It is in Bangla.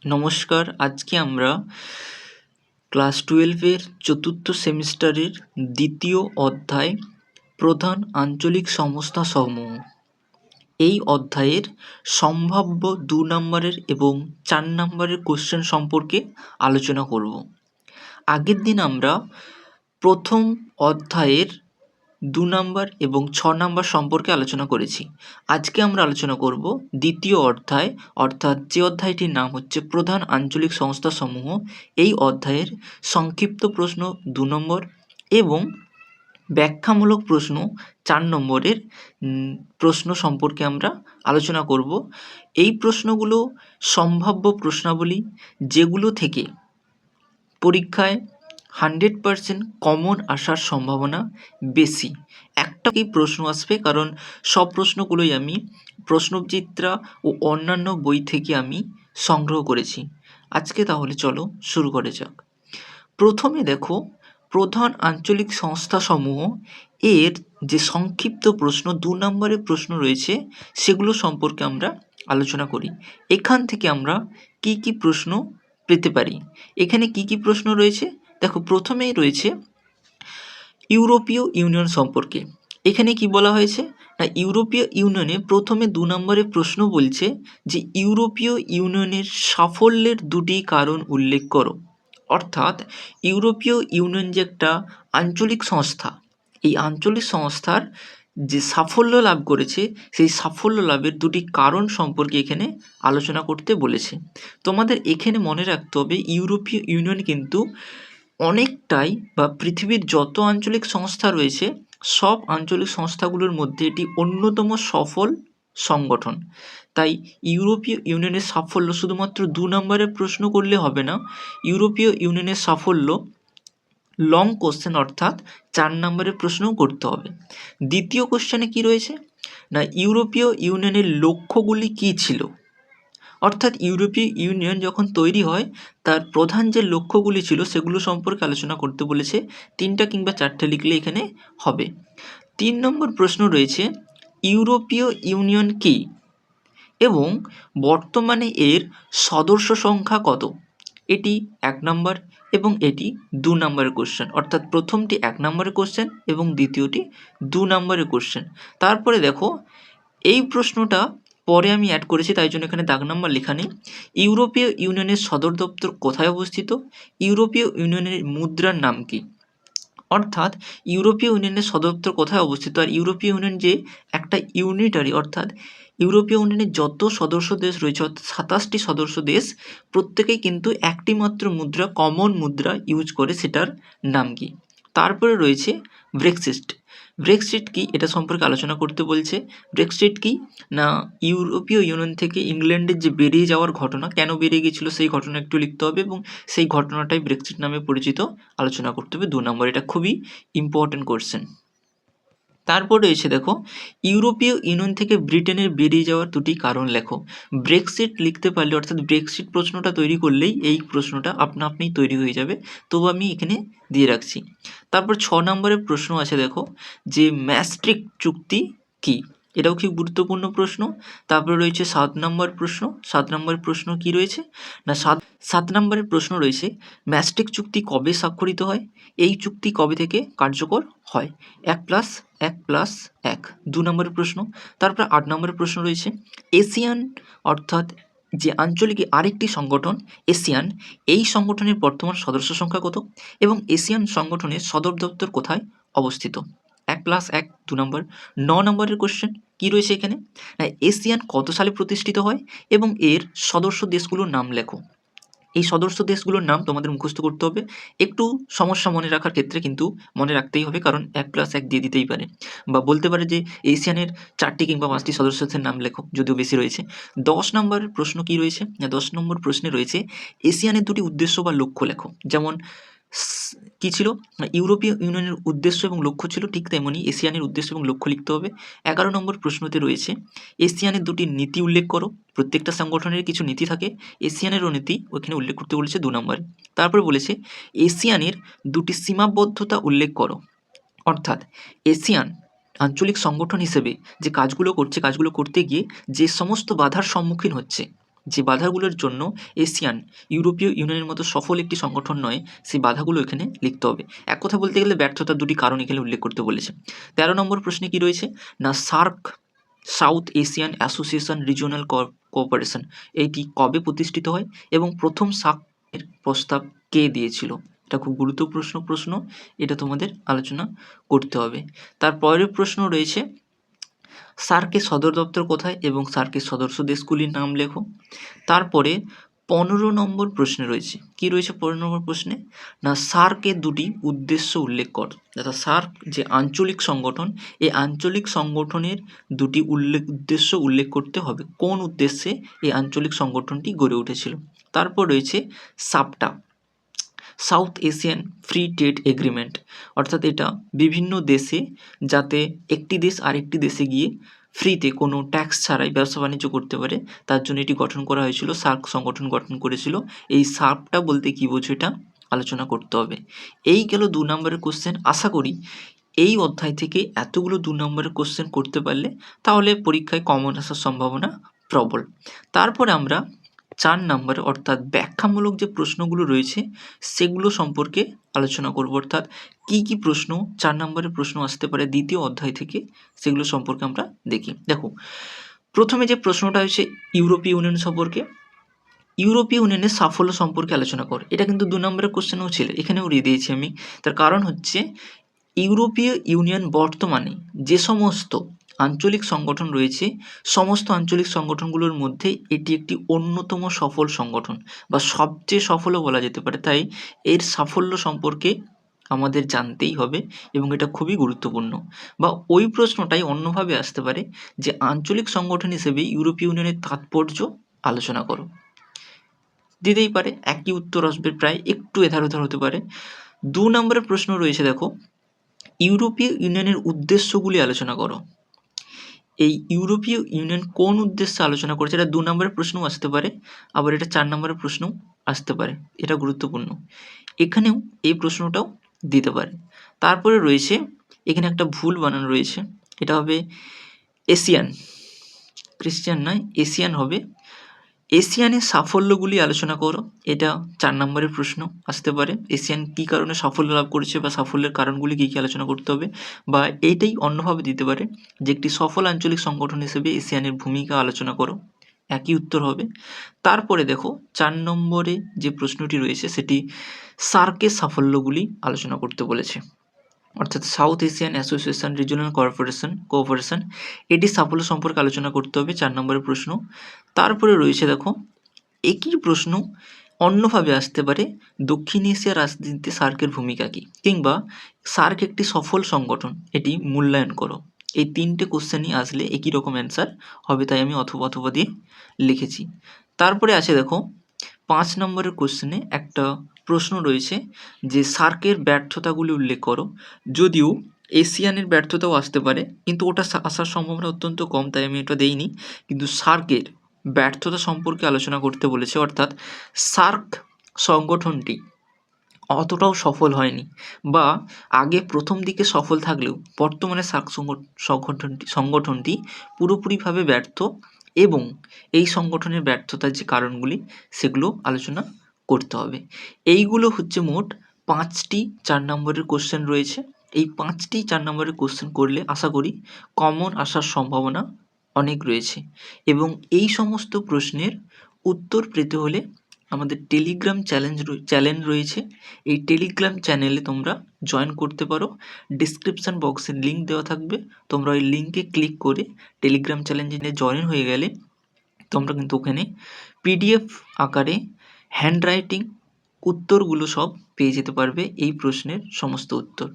নমস্কার, আজকে আমরা ক্লাস 12-এর চতুর্থ সেমিস্টারের দ্বিতীয় অধ্যায় প্রধান আঞ্চলিক সংস্থাসমূহ এই অধ্যায়ের সম্ভাব্য 2 নম্বরের এবং 4 নম্বরের কোশ্চেন সম্পর্কে আলোচনা করব। আগের দিন আমরা প্রথম অধ্যায়ের 2 নম্বর এবং 6 নম্বর সম্পর্কে আলোচনা করেছি। আজকে আমরা আলোচনা করব দ্বিতীয় অধ্যায়, অর্থাৎ যে অধ্যায়টির নাম হচ্ছে প্রধান আঞ্চলিক সংস্থাসমূহ। এই অধ্যায়ের সংক্ষিপ্ত প্রশ্ন 2 নম্বর এবং ব্যাখ্যামূলক প্রশ্ন 4 নম্বরের প্রশ্ন সম্পর্কে আমরা আলোচনা করব। এই প্রশ্নগুলো সম্ভাব্য প্রশ্নাবলী, যেগুলো থেকে পরীক্ষায় 100% কমন আসার সম্ভাবনা বেশি। একটা কি প্রশ্ন আসবে, কারণ সব প্রশ্নগুলোই আমি প্রশ্নচিত্রা ও অন্যান্য বই থেকে আমি সংগ্রহ করেছি। আজকে তাহলে চলো শুরু করা যাক। প্রথমে দেখো, প্রধান আঞ্চলিক সংস্থাসমূহ এর যে সংক্ষিপ্ত প্রশ্ন 2 নম্বরের প্রশ্ন রয়েছে সেগুলো সম্পর্কে আমরা আলোচনা করি। এখান থেকে আমরা কি কি প্রশ্ন পেতে পারি। এখানে কি কি প্রশ্ন রয়েছে দেখো, প্রথমেই রয়েছে ইউরোপীয় ইউনিয়ন সম্পর্কে। এখানে কি বলা হয়েছে না, ইউরোপীয় ইউনিয়নে প্রথমে 2 নম্বরের প্রশ্ন বলছে যে ইউরোপীয় ইউনিয়নের সাফল্যের 2টি কারণ উল্লেখ করো। অর্থাৎ ইউরোপীয় ইউনিয়ন যে একটা আঞ্চলিক সংস্থা, এই আঞ্চলিক সংস্থার যে সাফল্য লাভ করেছে সেই সাফল্য লাভের 2টি কারণ সম্পর্কে এখানে আলোচনা করতে বলেছে। তোমাদের এখানে মনে রাখতে হবে, ইউরোপীয় ইউনিয়ন কিন্তু অনেকটাই বা পৃথিবীর যত আঞ্চলিক সংস্থা রয়েছে সব আঞ্চলিক সংস্থাগুলোর মধ্যে এটি অন্যতম সফল সংগঠন। তাই ইউরোপীয় ইউনিয়নের সাফল্য শুধুমাত্র 2 নম্বরের প্রশ্ন করলে হবে না, ইউরোপীয় ইউনিয়নের সাফল্য লং কোশ্চেন অর্থাৎ 4 নম্বরের প্রশ্নও করতে হবে। দ্বিতীয় কোশ্চেনে কি রয়েছে না, ইউরোপীয় ইউনিয়নের লক্ষ্যগুলি কী ছিল। অর্থাৎ ইউরোপীয় ইউনিয়ন যখন তৈরি হয় তার প্রধান যে লক্ষ্যগুলি ছিল সেগুলো সম্পর্কে আলোচনা করতে বলেছে। 3টা কিংবা 4টে লিখলে এখানে হবে। 3 নম্বর প্রশ্ন রয়েছে ইউরোপীয় ইউনিয়ন কি এবং বর্তমানে এর সদস্য সংখ্যা কত। এটি 1 নম্বর এবং এটি 2 নম্বরের কোশ্চেন, অর্থাৎ প্রথমটি 1 নম্বরের কোশ্চেন এবং দ্বিতীয়টি 2 নম্বরের কোশ্চেন। তারপরে দেখো, এই প্রশ্নটা পরে আমি অ্যাড করেছি তাই জন্য এখানে দাগ নাম্বার লেখা নেই। ইউরোপীয় ইউনিয়নের সদর দপ্তর কোথায় অবস্থিত, ইউরোপীয় ইউনিয়নের মুদ্রার নাম কি। অর্থাৎ ইউরোপীয় ইউনিয়নের সদর দপ্তর কোথায় অবস্থিত, আর ইউরোপীয় ইউনিয়ন যে একটা ইউনিটারি, অর্থাৎ ইউরোপীয় ইউনিয়নের যত সদস্য দেশ রয়েছে অর্থাৎ 27টি সদস্য দেশ প্রত্যেকেই কিন্তু একটি মাত্র মুদ্রা, কমন মুদ্রা ইউজ করে, সেটার নাম কি। তারপরে রয়েছে ব্রেক্সিট। ব্রেক্সিট কি এটা সম্পর্কে আলোচনা করতে বলছে। ব্রেক্সিট কি না, ইউরোপীয় ইউনিয়ন থেকে ইংল্যান্ডের যে বেরিয়ে যাওয়ার ঘটনা, কেন বেরিয়ে গিয়েছিল সেই ঘটনা একটু লিখতে হবে এবং সেই ঘটনাটাই ব্রেক্সিট নামে পরিচিত, আলোচনা করতে হবে 2 নম্বর। এটা খুবই ইম্পর্টেন্ট কোশ্চেন। তারপর রয়েছে দেখো, ইউরোপীয় ইউনিয়ন থেকে ব্রিটেনের বেরিয়ে যাওয়ার 2টি কারণ লেখো। ব্রেক্সিট লিখতে পারলে, অর্থাৎ ব্রেক্সিট প্রশ্নটা তৈরি করলেই এই প্রশ্নটা আপনা আপনিই তৈরি হয়ে যাবে, তবু আমি এখানে দিয়ে রাখছি। তারপর 6 নম্বরের প্রশ্ন আছে দেখো, যে ম্যাস্ট্রিক্ট চুক্তি কি, এটাও খুব গুরুত্বপূর্ণ প্রশ্ন। তারপরে রয়েছে 7 নম্বর প্রশ্ন। 7 নম্বরের প্রশ্ন কি রয়েছে না, 7 নম্বরের প্রশ্ন রয়েছে ম্যাস্ট্রিক্ট চুক্তি কবে স্বাক্ষরিত হয়, এই চুক্তি কবে থেকে কার্যকর হয়। 1+1+1 2 নম্বরের প্রশ্ন। তারপর 8 নম্বরের প্রশ্ন রয়েছে এশিয়ান, অর্থাৎ যে আঞ্চলিক আরেকটি সংগঠন এশিয়ান, এই সংগঠনের বর্তমান সদস্য সংখ্যা কত এবং এশিয়ান সংগঠনের সদর দপ্তর কোথায় অবস্থিত। 1+1 2 নম্বর। 9 নম্বরের কোশ্চেন কি রয়েছে এখানে না, এশিয়ান কত সালে প্রতিষ্ঠিত হয় এবং এর সদস্য দেশগুলোর নাম লেখো। এই সদস্য দেশগুলোর নাম তোমাদের মুখস্থ করতে হবে, একটু সমস্যা মনে রাখার ক্ষেত্রে কিন্তু মনে রাখতেই হবে, কারণ 1+1 দিয়ে দিতেই পারে বা বলতে পারে যে এশিয়ানের 4টি কিংবা 5টি সদস্য দেশের নাম লেখো, যদিও বেশি রয়েছে। 10 নম্বরের প্রশ্ন কি রয়েছে না, 10 নম্বর প্রশ্নে রয়েছে এশিয়ানের 2টি উদ্দেশ্য বা লক্ষ্য লেখো। যেমন কি ছিল না, ইউরোপীয় ইউনিয়নের উদ্দেশ্য এবং লক্ষ্য ছিল, ঠিক তেমনি এশিয়ানের উদ্দেশ্য এবং লক্ষ্য লিখতে হবে। 11 নম্বর প্রশ্নতে রয়েছে এশিয়ানের 2টি নীতি উল্লেখ করো। প্রত্যেকটা সংগঠনের কিছু নীতি থাকে, এশিয়ানেরও নীতি ওখানে উল্লেখ করতে বলেছে 2 নম্বরে। তারপর বলেছে এশিয়ানের 2টি সীমাবদ্ধতা উল্লেখ করো। অর্থাৎ এশিয়ান আঞ্চলিক সংগঠন হিসেবে যে কাজগুলো করছে, কাজগুলো করতে গিয়ে যে সমস্ত বাধার সম্মুখীন হচ্ছে, যে বাধাগুলোর জন্য এশিয়ান ইউরোপীয় ইউনিয়নের মতো সফল একটি সংগঠন নয়, সেই বাধাগুলো এখানে লিখতে হবে। এক কথা বলতে গেলে ব্যর্থতার দুটি কারণ এখানে উল্লেখ করতে বলেছে। 13 নম্বর প্রশ্নে কি রয়েছে না, SAARC south Asian association regional cooperation এটি কবে প্রতিষ্ঠিত হয় এবং প্রথম সার্কের প্রস্তাব কে দিয়েছিল? এটা খুব গুরুত্বপূর্ণ প্রশ্ন, এটা তোমাদের আলোচনা করতে হবে। তারপরের প্রশ্ন রয়েছে সার্কের সদর দপ্তর কোথায় এবং সার্কের সদস্য দেশগুলির নাম লেখো। তারপরে 15 নম্বর প্রশ্নে রয়েছে কি রয়েছে 15 নম্বর প্রশ্নে না, সার্কের দুটি উদ্দেশ্য উল্লেখ কর। অর্থাৎ সার্ক যে আঞ্চলিক সংগঠন, এই আঞ্চলিক সংগঠনের দুটি উদ্দেশ্য উল্লেখ করতে হবে, কোন উদ্দেশ্যে এই আঞ্চলিক সংগঠনটি গড়ে উঠেছিল। তারপর রয়েছে সাপটা, south Asian free trade agreement, অর্থাৎ এটা বিভিন্ন দেশে যাতে একটি দেশ আরেকটি দেশে গিয়ে ফ্রিতে কোনো ট্যাক্স ছাড়াই ব্যবসা বাণিজ্য করতে পারে, তার জন্য এটি গঠন করা হয়েছিল, সার্ক সংগঠন গঠন করেছিল। এই সার্কটা বলতে কী বোঝো এটা আলোচনা করতে হবে। এই গেল 2 নম্বরের কোশ্চেন। আশা করি এই অধ্যায় থেকে এতগুলো 2 নম্বরের কোশ্চেন করতে পারলে তাহলে পরীক্ষায় কমন আসার সম্ভাবনা প্রবল। তারপরে আমরা 4 নম্বরে অর্থাৎ ব্যাখ্যামূলক যে প্রশ্নগুলো রয়েছে সেগুলো সম্পর্কে আলোচনা করব, অর্থাৎ কি কি প্রশ্ন 4 নম্বরের প্রশ্ন আসতে পারে দ্বিতীয় অধ্যায় থেকে, সেগুলো সম্পর্কে আমরা দেখি। দেখো, প্রথমে যে প্রশ্নটা হচ্ছে ইউরোপীয় ইউনিয়ন সম্পর্কে, ইউরোপীয় ইউনিয়নের সাফল্য সম্পর্কে আলোচনা কর। এটা কিন্তু 2 নম্বরের কোশ্চেনও ছিল, এখানেও দিয়ে দিয়েছি আমি। তার কারণ হচ্ছে ইউরোপীয় ইউনিয়ন বর্তমানে যে সমস্ত আঞ্চলিক সংগঠন রয়েছে, সমস্ত আঞ্চলিক সংগঠনগুলোর মধ্যে এটি একটি অন্যতম সফল সংগঠন বা সবচেয়ে সফলও বলা যেতে পারে। তাই এর সাফল্য সম্পর্কে আমাদের জানতেই হবে এবং এটা খুবই গুরুত্বপূর্ণ। বা ওই প্রশ্নটাই অন্যভাবে আসতে পারে যে আঞ্চলিক সংগঠন হিসেবে ইউরোপীয় ইউনিয়নের তাৎপর্য আলোচনা করো। দিতেই পারে, একই উত্তর আসবে, প্রায় একটু এধার ওধার হতে পারে। 2 নম্বরের প্রশ্ন রয়েছে, দেখো, ইউরোপীয় ইউনিয়নের উদ্দেশ্যগুলি আলোচনা করো। এই ইউরোপীয় ইউনিয়ন কোন উদ্দেশ্যে আলোচনা করেছে, এটা 2 নম্বরের প্রশ্নও আসতে পারে, আবার এটা 4 নম্বরের প্রশ্নও আসতে পারে, এটা গুরুত্বপূর্ণ। এখানেও এই প্রশ্নটাও দিতে পারে। তারপরে রয়েছে এখানে একটা ভুল বানানো রয়েছে, এটা হবে এশিয়ান, ক্রিশ্চিয়ান নয়, এশিয়ান হবে। এশিয়ানের সাফল্যগুলি আলোচনা করো, এটা 4 নম্বরের প্রশ্ন আসতে পারে। এশিয়ান কী কারণে সাফল্য লাভ করেছে বা সাফল্যের কারণগুলি কী কী আলোচনা করতে হবে, বা এইটাই অন্যভাবে দিতে পারে যে একটি সফল আঞ্চলিক সংগঠন হিসেবে এশিয়ানের ভূমিকা আলোচনা করো, একই উত্তর হবে। তারপরে দেখো 4 নম্বরে যে প্রশ্নটি রয়েছে সেটি সার্কের সাফল্যগুলি আলোচনা করতে বলেছে, অর্থাৎ south Asian association regional cooperation এটি সাফল্য সম্পর্কে আলোচনা করতে হবে, 4 নম্বরের প্রশ্ন। তারপরে রয়েছে দেখো একই প্রশ্ন অন্যভাবে আসতে পারে, দক্ষিণ এশিয়ার রাজনীতিতে সার্কের ভূমিকা কী, কিংবা সার্ক একটি সফল সংগঠন এটি মূল্যায়ন করো। এই 3টে কোশ্চেনই আসলে একই রকম অ্যান্সার হবে, তাই আমি অথবা দিয়ে লিখেছি। তারপরে আছে দেখো 5 নম্বরের কোশ্চেনে একটা প্রশ্ন রয়েছে যে সার্কের ব্যর্থতাগুলি উল্লেখ করো। যদিও এশিয়ানের ব্যর্থতাও আসতে পারে, কিন্তু ওটা আসার সম্ভাবনা অত্যন্ত কম, তাই আমি এটা দেইনি। কিন্তু সার্কের ব্যর্থতা সম্পর্কে আলোচনা করতে বলেছে, অর্থাৎ সার্ক সংগঠনটি অতটাও সফল হয়নি, বা আগে প্রথম দিকে সফল থাকলেও বর্তমানে সার্ক সংগঠনটি পুরোপুরিভাবে ব্যর্থ, এবং এই সংগঠনের ব্যর্থতার যে কারণগুলি সেগুলো আলোচনা করতে হবে। এইগুলো হচ্ছে মোট 5টি 4 নম্বরের কোশ্চেন রয়েছে। এই 5টি 4 নম্বরের কোশ্চেন করলে আশা করি কমন আসার সম্ভাবনা অনেক রয়েছে, এবং এই সমস্ত প্রশ্নের উত্তর পেতে হলে আমাদের টেলিগ্রাম চ্যানেল রয়েছে, এই টেলিগ্রাম চ্যানেলে তোমরা জয়েন করতে পারো। ডিসক্রিপশান বক্সে লিঙ্ক দেওয়া থাকবে, তোমরা ওই লিঙ্কে ক্লিক করে টেলিগ্রাম চ্যানেলে জয়েন হয়ে গেলে তোমরা কিন্তু ওখানে পিডিএফ আকারে হ্যান্ড রাইটিং উত্তরগুলো সব পেয়ে যেতে পারবে, এই প্রশ্নের সমস্ত উত্তর।